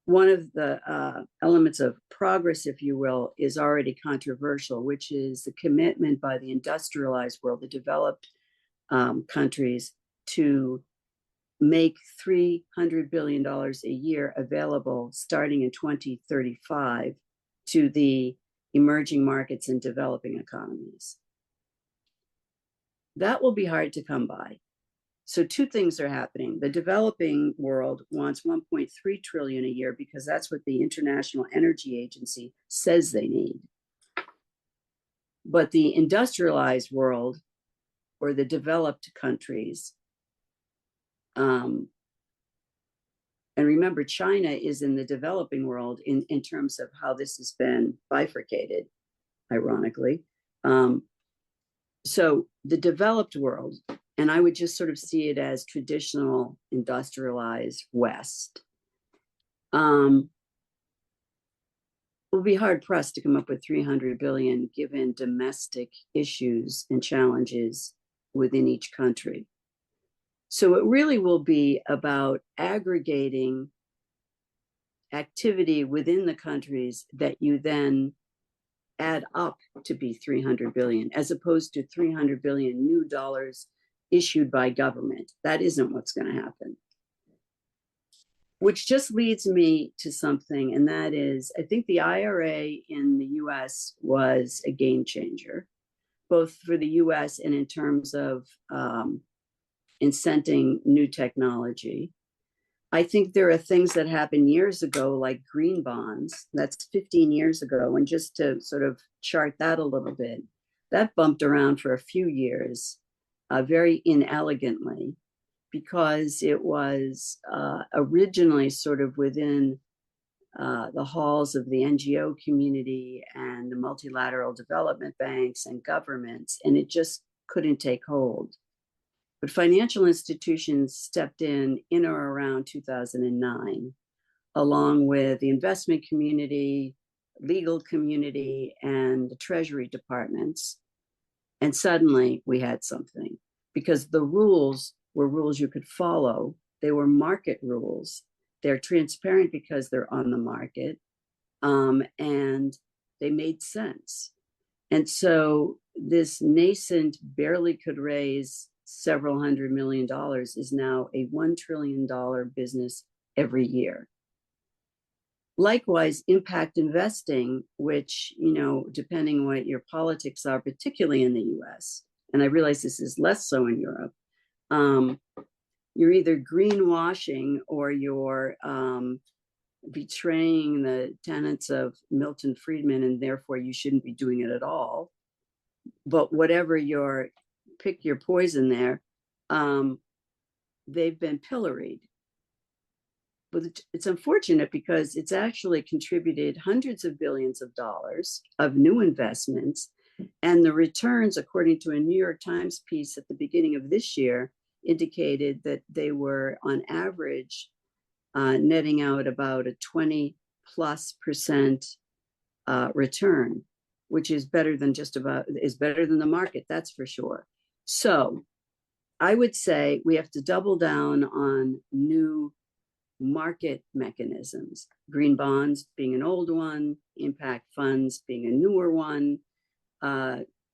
one of the elements of progress, if you will, is already controversial, which is the commitment by the industrialized world, the developed countries, to make $300 billion a year available starting in 2035 to the emerging markets and developing economies. That will be hard to come by. So two things are happening. The developing world wants 1.3 trillion a year because that's what the International Energy Agency says they need. But the industrialized world, or the developed countries, and remember, China is in the developing world in terms of how this has been bifurcated, ironically. So the developed world, and I would just sort of see it as traditional industrialized West, will be hard pressed to come up with 300 billion given domestic issues and challenges within each country. So it really will be about aggregating activity within the countries that you then add up to be 300 billion, as opposed to 300 billion new dollars issued by government. That isn't what's going to happen. Which just leads me to something, and that is, I think the IRA in the US was a game changer, both for the US and in terms of incenting new technology. I think there are things that happened years ago, like green bonds. That's 15 years ago. And just to sort of chart that a little bit, that bumped around for a few years, very inelegantly, because it was originally sort of within the halls of the NGO community and the multilateral development banks and governments, and it just couldn't take hold. But financial institutions stepped in or around 2009, along with the investment community, legal community, and the Treasury departments. And suddenly we had something, because the rules were rules you could follow. They were market rules. They're transparent because they're on the market, and they made sense. And so this nascent, barely could raise several $100 million is now a $1 trillion business every year. Likewise, impact investing, which, depending on what your politics are, particularly in the US, and I realize this is less so in Europe, you're either greenwashing or you're betraying the tenets of Milton Friedman, and therefore you shouldn't be doing it at all. But whatever pick your poison there, they've been pilloried. But it's unfortunate because it's actually contributed hundreds of billions of dollars of new investments. And the returns, according to a New York Times piece at the beginning of this year, indicated that they were on average netting out about a 20+% return, which is better than better than the market, that's for sure. So I would say we have to double down on new market mechanisms, green bonds being an old one, impact funds being a newer one,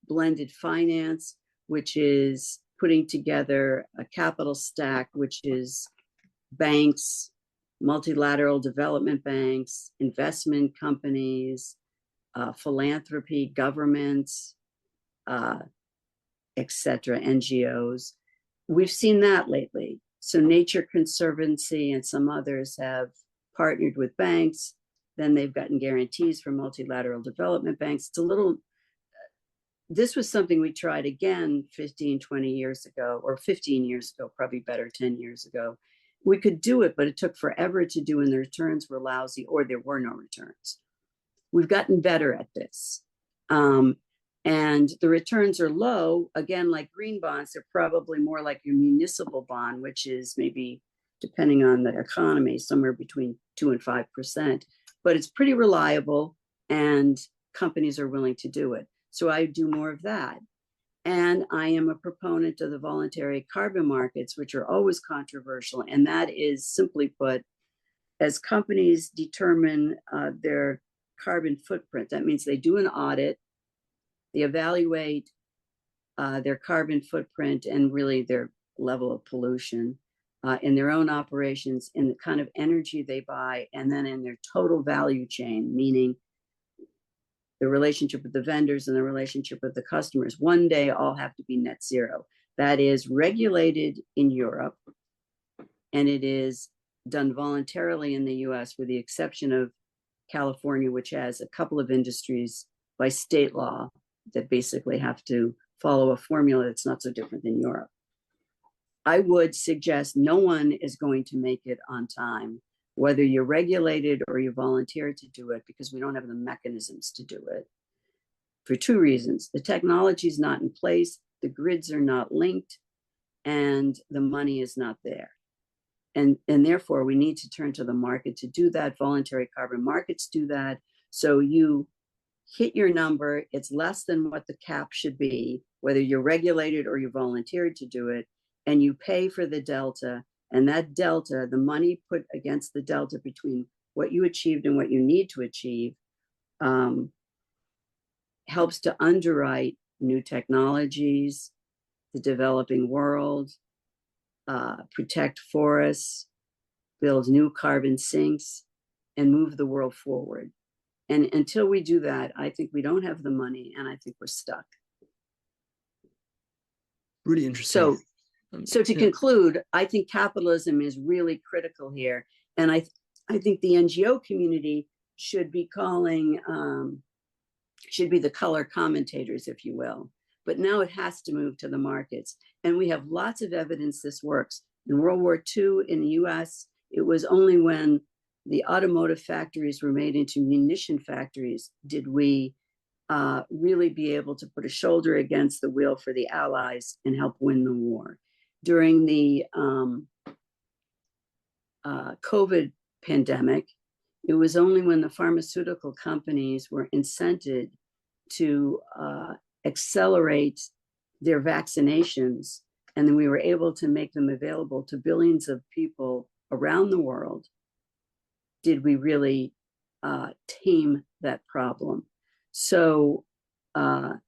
blended finance, which is putting together a capital stack, which is banks, multilateral development banks, investment companies, philanthropy, governments, etc., NGOs. We've seen that lately. So Nature Conservancy and some others have partnered with banks. Then they've gotten guarantees from multilateral development banks. This was something we tried again 15, 20 years ago, or 15 years ago, probably better, 10 years ago. We could do it, but it took forever to do, and the returns were lousy, or there were no returns. We've gotten better at this. And the returns are low. Again, like green bonds, they're probably more like your municipal bond, which is maybe, depending on the economy, somewhere between 2 and 5%. But it's pretty reliable, and companies are willing to do it. So I do more of that. And I am a proponent of the voluntary carbon markets, which are always controversial. And that is, simply put, as companies determine their carbon footprint, that means they do an audit, they evaluate their carbon footprint and really their level of pollution in their own operations, in the kind of energy they buy, and then in their total value chain, meaning the relationship with the vendors and the relationship with the customers. One day all have to be net zero. That is regulated in Europe, and it is done voluntarily in the US, with the exception of California, which has a couple of industries by state law that basically have to follow a formula that's not so different than Europe. I would suggest no one is going to make it on time, whether you're regulated or you volunteer to do it, because we don't have the mechanisms to do it, for two reasons. The technology is not in place, the grids are not linked, and the money is not there. And therefore, we need to turn to the market to do that. Voluntary carbon markets do that. So you hit your number, it's less than what the cap should be, whether you're regulated or you volunteered to do it, and you pay for the delta. And that delta, the money put against the delta between what you achieved and what you need to achieve, helps to underwrite new technologies, the developing world, protect forests, build new carbon sinks, and move the world forward. And until we do that, I think we don't have the money, and I think we're stuck.
Really interesting.
So to conclude, I think capitalism is really critical here. And I think the NGO community should be should be the color commentators, if you will. But now it has to move to the markets. And we have lots of evidence this works. In World War II in the US, it was only when the automotive factories were made into munition factories did we really be able to put a shoulder against the wheel for the Allies and help win the war. During the COVID pandemic, it was only when the pharmaceutical companies were incented to accelerate their vaccinations, and then we were able to make them available to billions of people around the world, did we really tame that problem. So I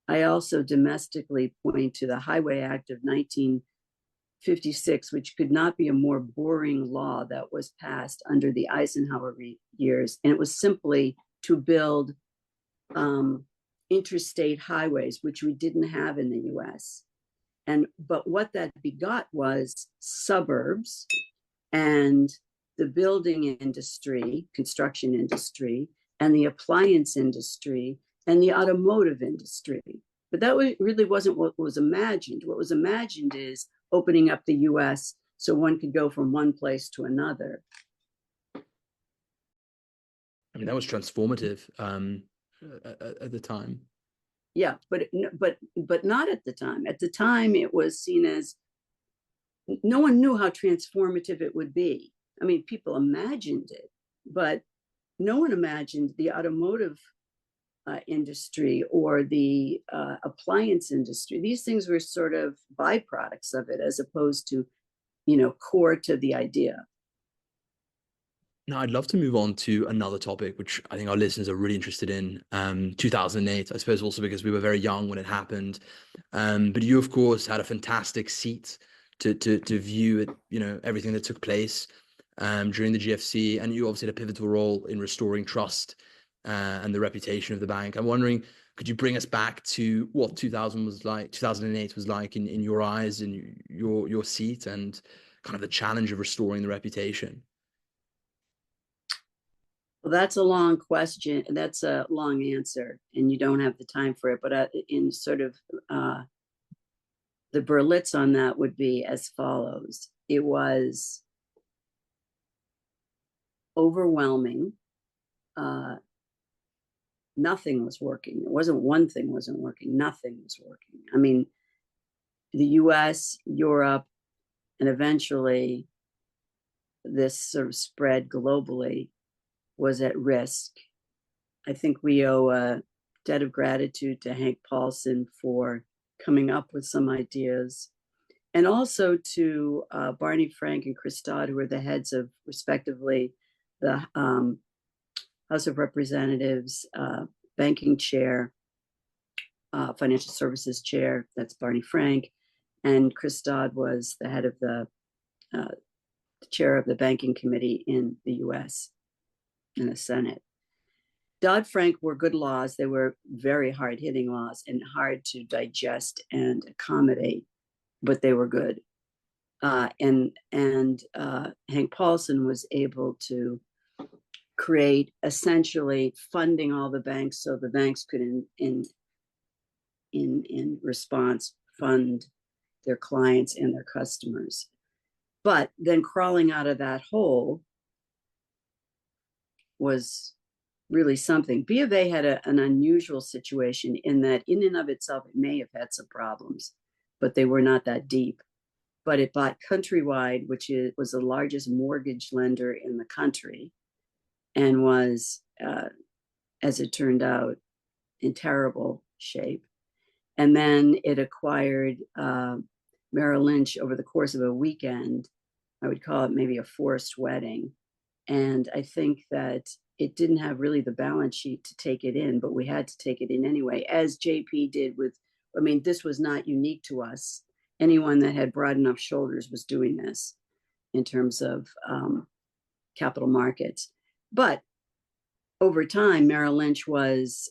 also domestically point to the Highway Act of 1956, which could not be a more boring law that was passed under the Eisenhower years. And it was simply to build interstate highways, which we didn't have in the US. But what that begot was suburbs and the building industry, construction industry, and the appliance industry, and the automotive industry. But that really wasn't what was imagined. What was imagined is opening up the US so one could go from one place to another.
I mean, that was transformative at the time.
Yeah, but not at the time. At the time, it was seen as, no one knew how transformative it would be. I mean, people imagined it, but no one imagined the automotive industry or the appliance industry. These things were sort of byproducts of it, as opposed to, core to the idea.
Now, I'd love to move on to another topic, which I think our listeners are really interested in. 2008, I suppose, also because we were very young when it happened. But you, of course, had a fantastic seat to view it, everything that took place during the GFC, and you obviously had a pivotal role in restoring trust and the reputation of the bank. I'm wondering, could you bring us back to what 2008 was like in your eyes, in your seat, and kind of the challenge of restoring the reputation?
Well, that's a long question. That's a long answer, and you don't have the time for it. But in sort of the Berlitz on that would be as follows. It was overwhelming. Nothing was working. It wasn't one thing wasn't working. Nothing was working. I mean, the US, Europe, and eventually this sort of spread globally was at risk. I think we owe a debt of gratitude to Hank Paulson for coming up with some ideas, and also to Barney Frank and Chris Dodd, who were the heads of, respectively, the House of Representatives banking chair, financial services chair, that's Barney Frank, and Chris Dodd was the head of the chair of the banking committee in the US in the Senate. Dodd-Frank were good laws. They were very hard-hitting laws and hard to digest and accommodate, but they were good. And Hank Paulson was able to create essentially funding all the banks, so the banks could in response fund their clients and their customers. But then crawling out of that hole was really something. B of A had an unusual situation in that in and of itself, it may have had some problems, but they were not that deep. But it bought Countrywide, which was the largest mortgage lender in the country, and was, as it turned out, in terrible shape. And then it acquired Merrill Lynch over the course of a weekend. I would call it maybe a forced wedding. And I think that it didn't have really the balance sheet to take it in, but we had to take it in anyway, as JP did with I mean, this was not unique to us. Anyone that had broad enough shoulders was doing this in terms of capital markets. But over time, Merrill Lynch was,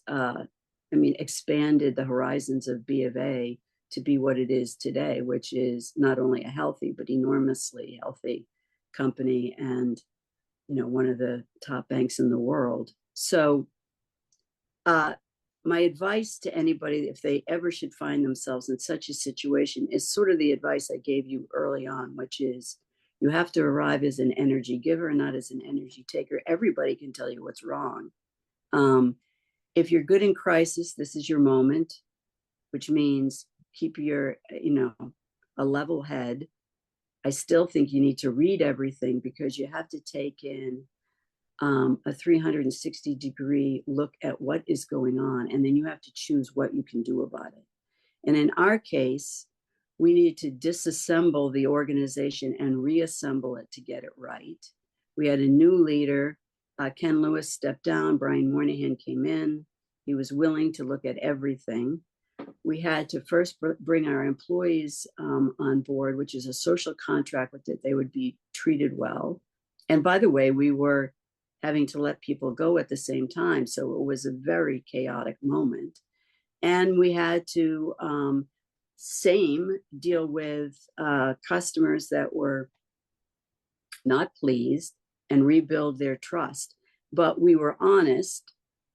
expanded the horizons of B of A to be what it is today, which is not only a healthy, but enormously healthy company and, one of the top banks in the world. So my advice to anybody, if they ever should find themselves in such a situation, is sort of the advice I gave you early on, which is you have to arrive as an energy giver and not as an energy taker. Everybody can tell you what's wrong. If you're good in crisis, this is your moment, which means keep your, a level head. I still think you need to read everything because you have to take in a 360-degree look at what is going on, and then you have to choose what you can do about it. And in our case, we need to disassemble the organization and reassemble it to get it right. We had a new leader. Ken Lewis stepped down. Brian Moynihan came in. He was willing to look at everything. We had to first bring our employees on board, which is a social contract with that they would be treated well. And by the way, we were having to let people go at the same time. So it was a very chaotic moment. And we had to deal with customers that were not pleased and rebuild their trust. But we were honest.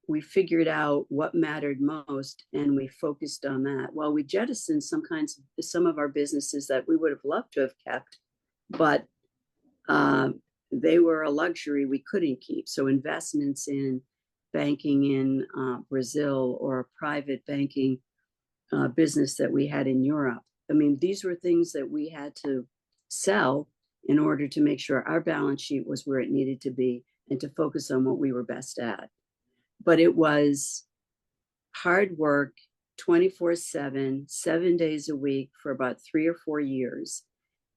We figured out what mattered most and we focused on that. Well, we jettisoned some of our businesses that we would have loved to have kept, but they were a luxury we couldn't keep. So investments in banking in Brazil or a private banking business that we had in Europe. I mean, these were things that we had to sell in order to make sure our balance sheet was where it needed to be and to focus on what we were best at. But it was hard work, 24/7, 7 days a week for about 3 or 4 years.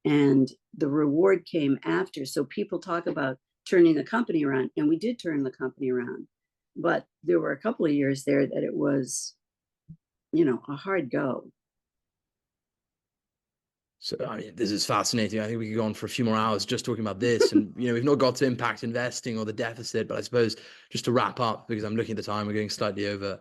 And the reward came after. So people talk about turning the company around, and we did turn the company around. But there were a couple of years there that it was, a hard go.
So this is fascinating. I think we could go on for a few more hours just talking about this. And, we've not got to impact investing or the deficit, but I suppose just to wrap up, because I'm looking at the time, we're going slightly over.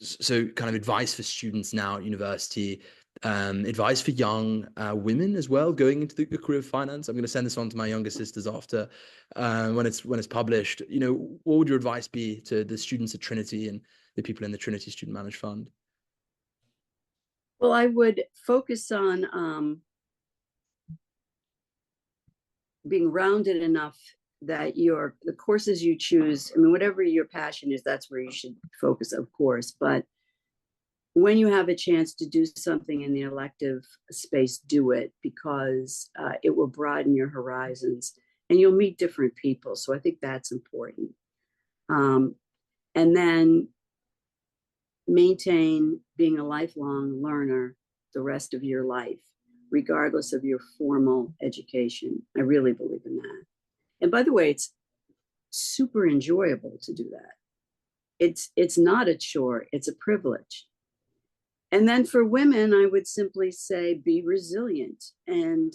So kind of advice for students now at university, advice for young women as well, going into the career of finance. I'm going to send this on to my younger sisters after when it's published. What would your advice be to the students at Trinity and the people in the Trinity Student Managed Fund?
Well, I would focus on being rounded enough that the courses you choose, whatever your passion is, that's where you should focus, of course. But when you have a chance to do something in the elective space, do it, because it will broaden your horizons and you'll meet different people. So I think that's important. And then maintain being a lifelong learner the rest of your life, regardless of your formal education. I really believe in that. And by the way, it's super enjoyable to do that. It's not a chore, it's a privilege. And then for women, I would simply say, be resilient. And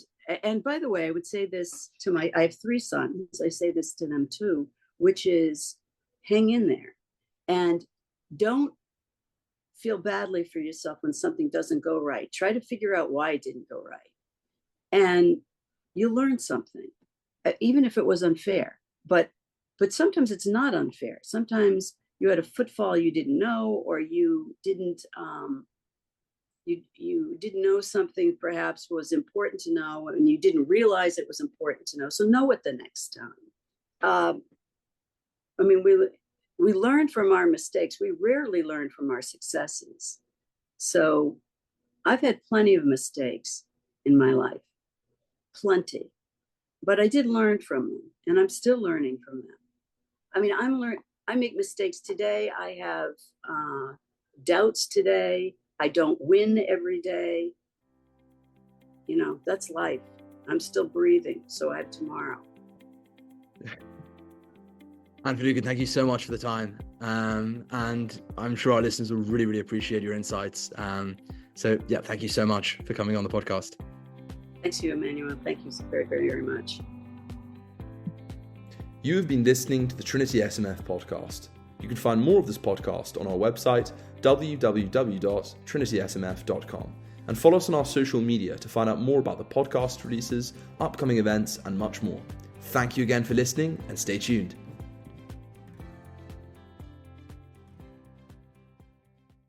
by the way, I would say this I have 3 sons. I say this to them too, which is hang in there and don't feel badly for yourself when something doesn't go right. Try to figure out why it didn't go right. And you learn something, even if it was unfair. But sometimes it's not unfair. Sometimes you had a footfall you didn't know, or you didn't you didn't know something perhaps was important to know, and you didn't realize it was important to know. So know it the next time. We learn from our mistakes. We rarely learn from our successes. So I've had plenty of mistakes in my life, plenty, but I did learn from them, and I'm still learning from them. I make mistakes today. I have doubts today. I don't win every day. That's life. I'm still breathing, so I have tomorrow.
Anne Finucane, thank you so much for the time. And I'm sure our listeners will really, really appreciate your insights. Thank you so much for coming on the podcast.
Thanks to you, Emanuele. Thank you very, very, very much.
You have been listening to the Trinity SMF podcast. You can find more of this podcast on our website, www.trinitysmf.com, and follow us on our social media to find out more about the podcast releases, upcoming events, and much more. Thank you again for listening, and stay tuned.